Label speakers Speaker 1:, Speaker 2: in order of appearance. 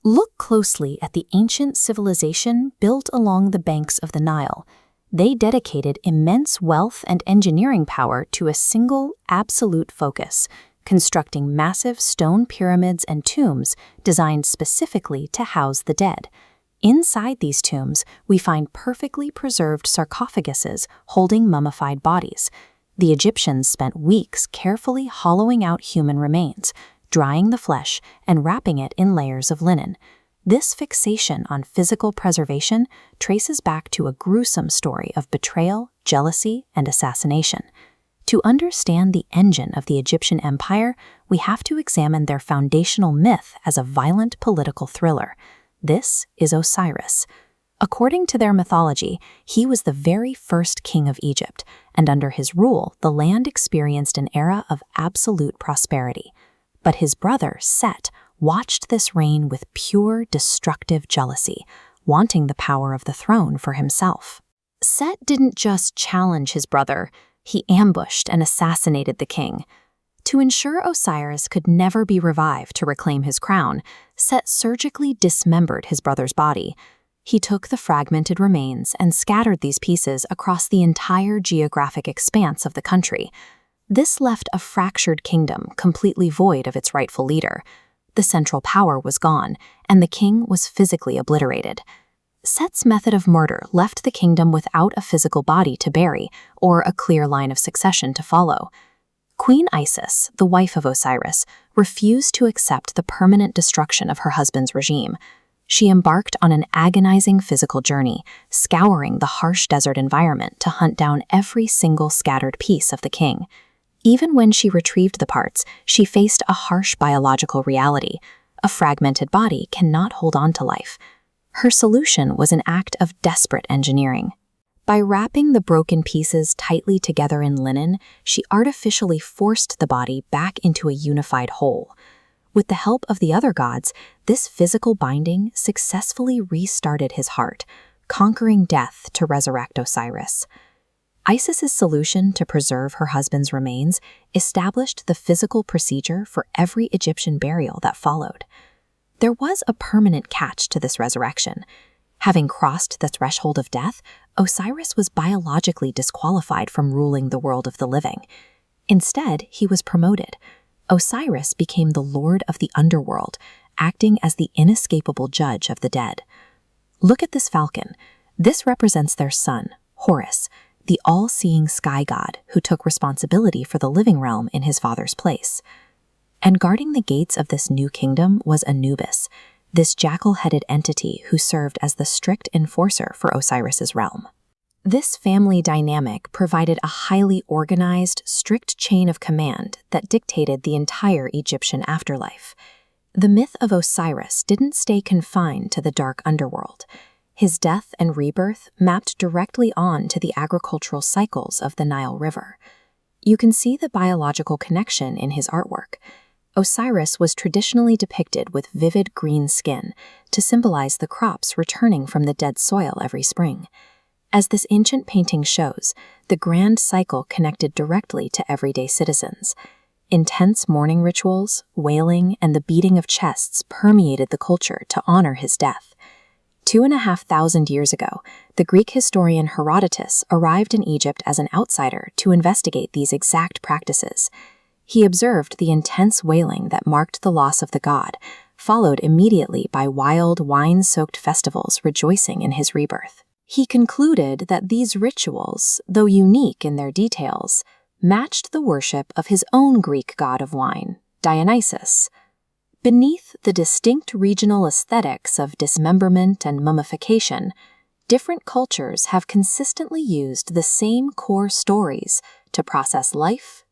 Speaker 1: Look closely at the ancient civilization built along the banks of the Nile. They dedicated immense wealth and engineering power to a single, absolute focus, constructing massive stone pyramids and tombs designed specifically to house the dead. Inside these tombs, we find perfectly preserved sarcophaguses holding mummified bodies. The Egyptians spent weeks carefully hollowing out human remains, drying the flesh and wrapping it in layers of linen. This fixation on physical preservation traces back to a gruesome story of betrayal, jealousy, and assassination. To understand the engine of the Egyptian empire, we have to examine their foundational myth as a violent political thriller. This is Osiris. According to their mythology, he was the very first king of Egypt, and under his rule, the land experienced an era of absolute prosperity. But his brother, Set, watched this reign with pure, destructive jealousy, wanting the power of the throne for himself. Set didn't just challenge his brother, he ambushed and assassinated the king. To ensure Osiris could never be revived to reclaim his crown, Set surgically dismembered his brother's body. He took the fragmented remains and scattered these pieces across the entire geographic expanse of the country. This left a fractured kingdom completely void of its rightful leader. The central power was gone, and the king was physically obliterated. Set's method of murder left the kingdom without a physical body to bury or a clear line of succession to follow. Queen Isis, the wife of Osiris, refused to accept the permanent destruction of her husband's regime. She embarked on an agonizing physical journey, scouring the harsh desert environment to hunt down every single scattered piece of the king. Even when she retrieved the parts, she faced a harsh biological reality. A fragmented body cannot hold on to life. Her solution was an act of desperate engineering. By wrapping the broken pieces tightly together in linen, she artificially forced the body back into a unified whole. With the help of the other gods, this physical binding successfully restarted his heart, conquering death to resurrect Osiris. Isis's solution to preserve her husband's remains established the physical procedure for every Egyptian burial that followed. There was a permanent catch to this resurrection. Having crossed the threshold of death, Osiris was biologically disqualified from ruling the world of the living. Instead, he was promoted. Osiris became the lord of the underworld, acting as the inescapable judge of the dead. Look at this falcon. This represents their son, Horus, the all-seeing sky god who took responsibility for the living realm in his father's place. And guarding the gates of this new kingdom was Anubis, this jackal-headed entity who served as the strict enforcer for Osiris's realm. This family dynamic provided a highly organized, strict chain of command that dictated the entire Egyptian afterlife. The myth of Osiris didn't stay confined to the dark underworld. His death and rebirth mapped directly on to the agricultural cycles of the Nile River. You can see the biological connection in his artwork. Osiris was traditionally depicted with vivid green skin to symbolize the crops returning from the dead soil every spring. As this ancient painting shows, the grand cycle connected directly to everyday citizens. Intense mourning rituals, wailing, and the beating of chests permeated the culture to honor his death. 2,500 years ago, the Greek historian Herodotus arrived in Egypt as an outsider to investigate these exact practices. He observed the intense wailing that marked the loss of the god, followed immediately by wild, wine-soaked festivals rejoicing in his rebirth. He concluded that these rituals, though unique in their details, matched the worship of his own Greek god of wine, Dionysus. Beneath the distinct regional aesthetics of dismemberment and mummification, different cultures have consistently used the same core stories to process life,